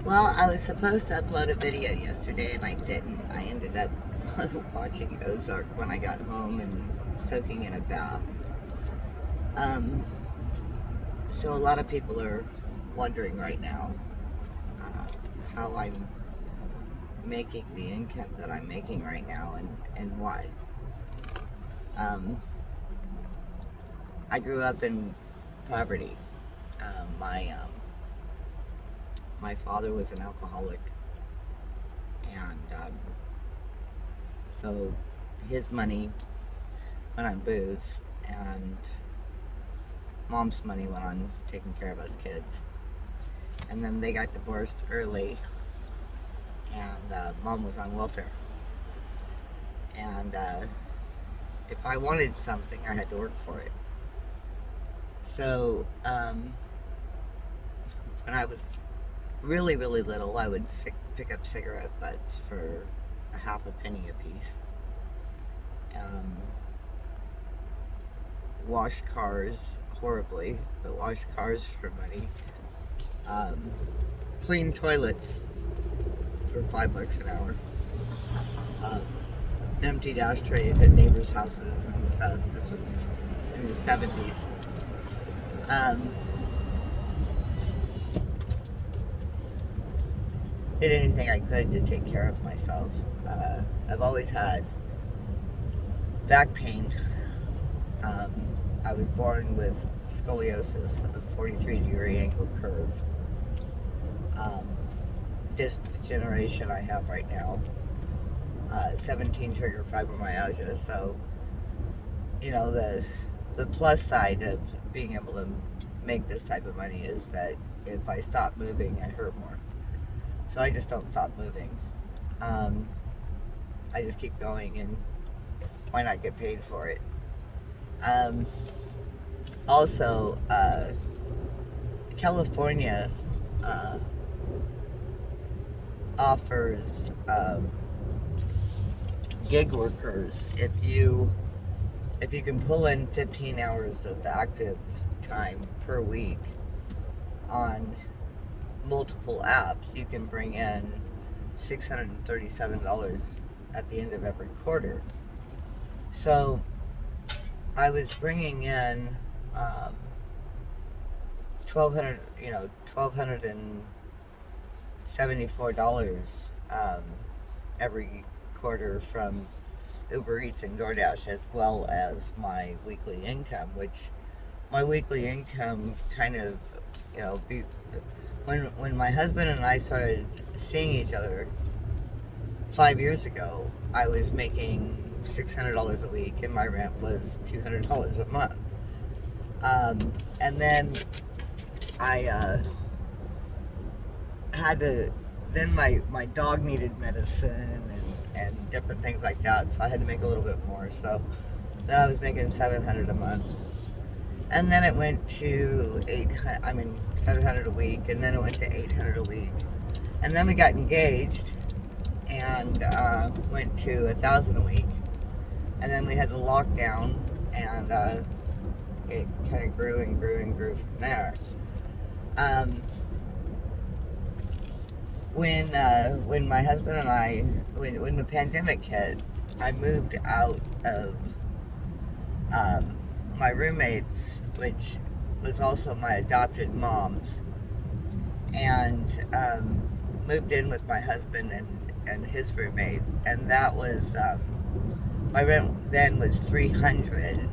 Well, I was supposed to upload a video yesterday and I didn't. I ended up watching Ozark when I got home and soaking in a bath. Um, so a lot of people are wondering right now uh, how I'm making the income that I'm making right now and why. Um, I grew up in poverty. My father was an alcoholic, and so his money went on booze, and mom's money went on taking care of us kids. And then they got divorced early, and mom was on welfare. And if I wanted something, I had to work for it. So when I was really, really little, I would pick up cigarette butts for a half a penny a piece. Wash cars horribly, but wash cars for money. Clean toilets for $5 an hour. Emptied ashtrays at neighbors' houses and stuff. This was in the 70s. Did anything I could to take care of myself. I've always had back pain. I was born with scoliosis, a 43-degree angle curve. Disc degeneration I have right now. 17 trigger fibromyalgia. So, you know, the plus side of being able to make this type of money is that if I stop moving, I hurt more. So I just don't stop moving. I just keep going, and why not get paid for it? Also, California offers gig workers, if you can pull in 15 hours of active time per week on multiple apps, you can bring in $637 at the end of every quarter. So I was bringing in $1,274 every quarter from Uber Eats and DoorDash, as well as my weekly income, which my weekly income kind of, when my husband and I started seeing each other 5 years ago, I was making $600 a week, and my rent was $200 a month. And then I had to. Then my dog needed medicine and different things like that, so I had to make a little bit more. So then I was making $700 a month, and then it went to $700 a week, and then it went to $800 a week, and then we got engaged and went to $1,000 a week, and then we had the lockdown, and it kind of grew and grew and grew from there. When my husband and I, when the pandemic hit, I moved out of my roommates, which was also my adopted mom's, and moved in with my husband and his roommate, and that was my rent then was $300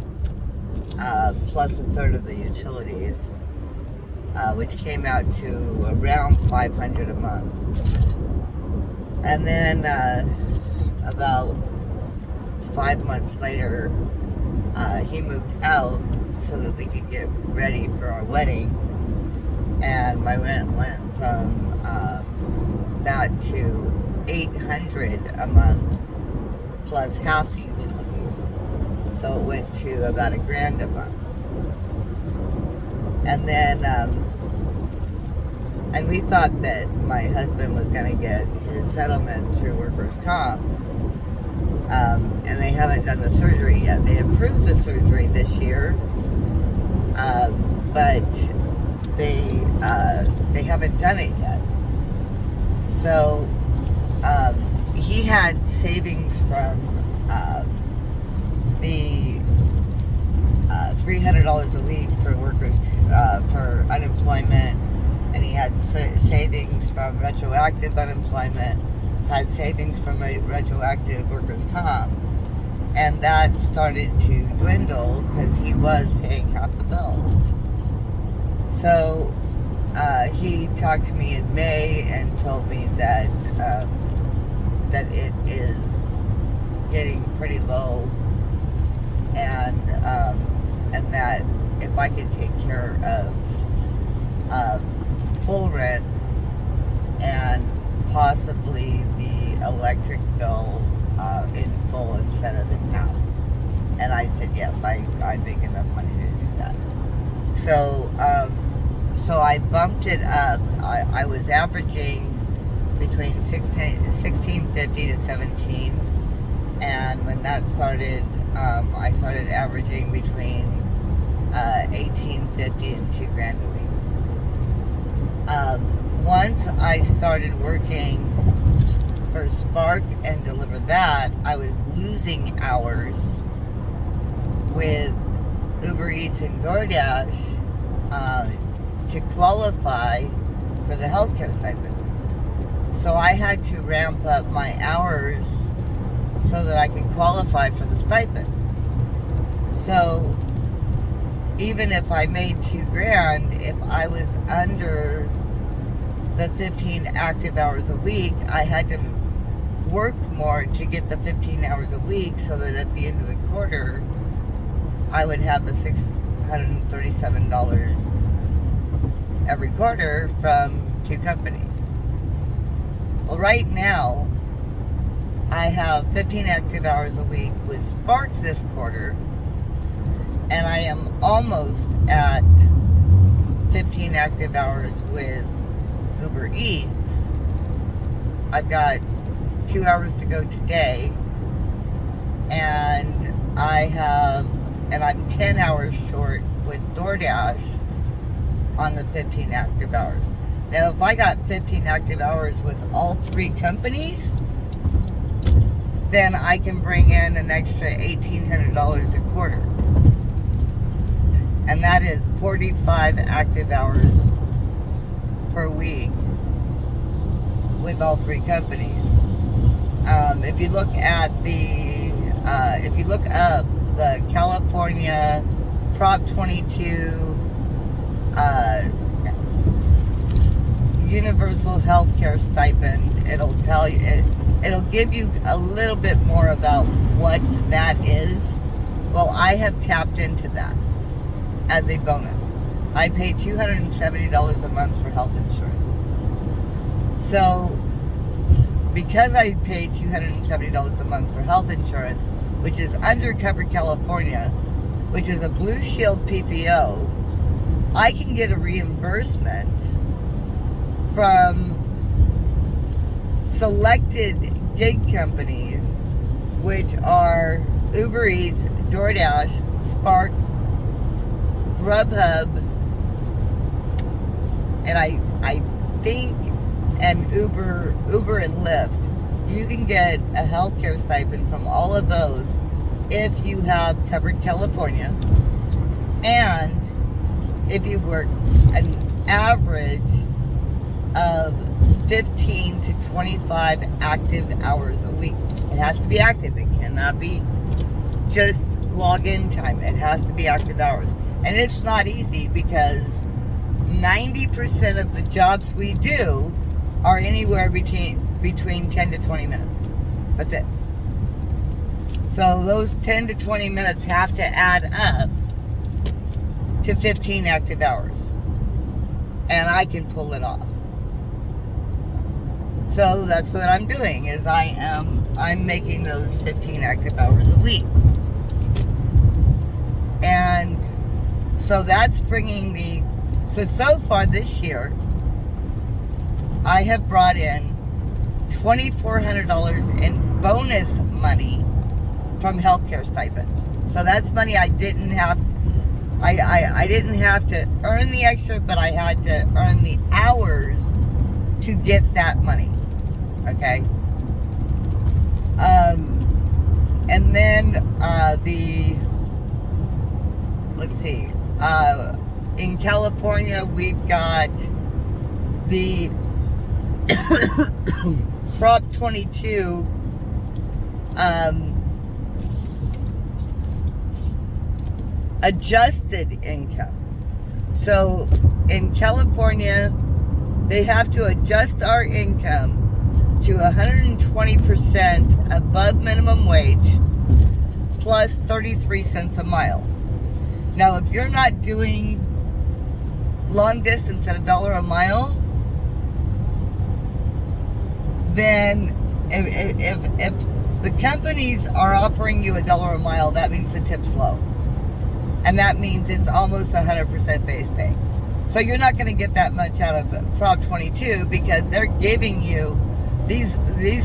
plus a third of the utilities, which came out to around $500 a month. And then about 5 months later, he moved out so that we could get ready for our wedding, and my rent went from that to $800 a month plus half the utilities. So it went to about $1,000 a month. And then, and we thought that my husband was going to get his settlement through workers' comp, and they haven't done the surgery yet. They approved the surgery this year, but they haven't done it yet. So he had savings from the $300 a week for workers for unemployment, and he had savings from retroactive unemployment, had savings from retroactive workers' comp, and that started to dwindle because he was paying half the bills. So he talked to me in May and told me that that it is getting pretty low, and that if I could take care of full rent and possibly the electric bill in full instead of in half. And I said yes, I make enough money to do that. So I bumped it up. I was averaging between $16.50 to $17, and when that started, I started averaging between $18.50 and $2,000 a week. Once I started working for Spark and Deliver That, I was losing hours with Uber Eats and DoorDash to qualify for the healthcare stipend. So I had to ramp up my hours so that I can qualify for the stipend. So even if I made $2,000, if I was under the 15 active hours a week, I had to work more to get the 15 hours a week so that at the end of the quarter, I would have the $637 every quarter from 2 companies. Well, right now, I have 15 active hours a week with Spark this quarter, and I am almost at 15 active hours with Uber Eats. I've got 2 hours to go today, and I'm 10 hours short with DoorDash on the 15 active hours. Now, if I got 15 active hours with all 3 companies, then I can bring in an extra $1,800 a quarter. And that is 45 active hours per week with all 3 companies. If you look up the California Prop 22 Universal Healthcare Stipend, it'll tell you, it'll give you a little bit more about what that is. Well, I have tapped into that as a bonus. I pay $270 a month for health insurance. So, because I pay $270 a month for health insurance, which is under Covered California, which is a Blue Shield PPO, I can get a reimbursement from selected gig companies, which are Uber Eats, DoorDash, Spark, Grubhub, and I think, and Uber and Lyft. You can get a healthcare stipend from all of those if you have Covered California, and if you work an average of 15 to 25 active hours a week. It has to be active. It cannot be just login time. It has to be active hours. And it's not easy because 90% of the jobs we do are anywhere between 10 to 20 minutes. That's it. So those 10 to 20 minutes have to add up to 15 active hours. And I can pull it off. So that's what I'm doing, is I'm making those 15 active hours a week. And so that's bringing me, so far this year, I have brought in $2,400 in bonus money from healthcare stipends. So that's money I didn't have, I didn't have to earn the extra, but I had to earn the hours to get that money. Okay. And then let's see, in California we've got the Prop 22 adjusted income. So in California, they have to adjust our income to 120% above minimum wage plus 33 cents a mile. Now, if you're not doing long distance at $1 a mile, then if the companies are offering you $1 a mile, that means the tip's low. And that means it's almost 100% base pay. So you're not going to get that much out of Prop 22 because they're giving you, these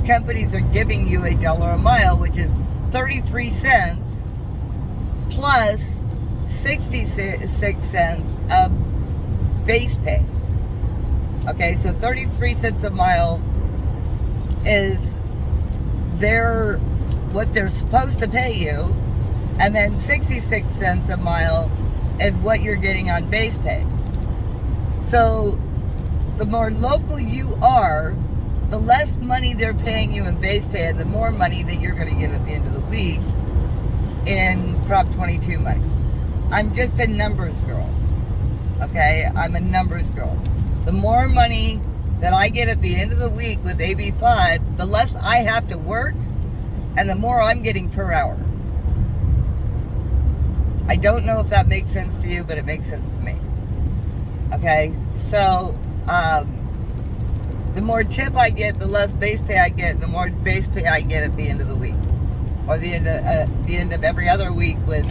companies are giving you $1 a mile, which is 33 cents plus 66 cents of base pay. Okay, so 33 cents a mile is what they're supposed to pay you, and then 66 cents a mile is what you're getting on base pay. So the more local you are, the less money they're paying you in base pay and the more money that you're going to get at the end of the week in Prop 22 money. I'm just a numbers girl. Okay? I'm a numbers girl. The more money that I get at the end of the week with AB5, the less I have to work and the more I'm getting per hour. I don't know if that makes sense to you, but it makes sense to me. Okay, so the more tip I get, the less base pay I get, and the more base pay I get at the end of the week, or the end of every other week with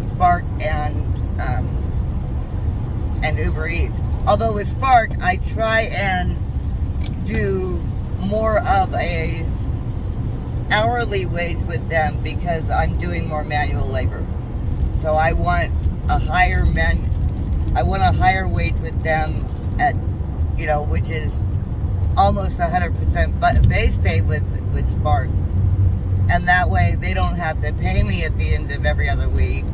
Spark and Uber Eats. Although with Spark, I try and do more of a hourly wage with them because I'm doing more manual labor. So I want a higher wage with them at, which is almost 100% base pay with Spark. And that way they don't have to pay me at the end of every other week.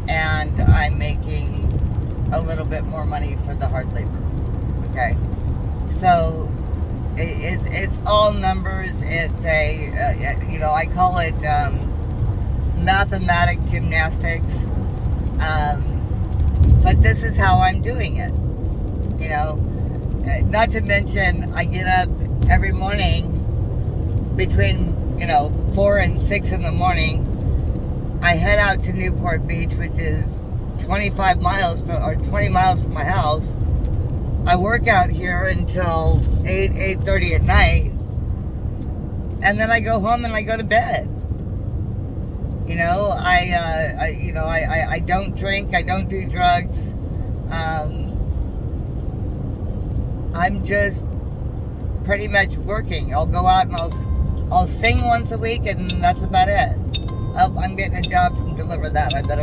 And I'm making a little bit more money for the hard labor. Okay? So it's all numbers. It's I call it mathematic gymnastics. But this is how I'm doing it. Not to mention I get up every morning between 4 and 6 in the morning. I head out to Newport Beach, which is 20 miles from my house. I work out here until 8:30 at night, and then I go home and I go to bed. I don't drink, I don't do drugs. I'm just pretty much working. I'll go out and I'll sing once a week, and that's about it. Oh, I'm getting a job from Deliver That. I better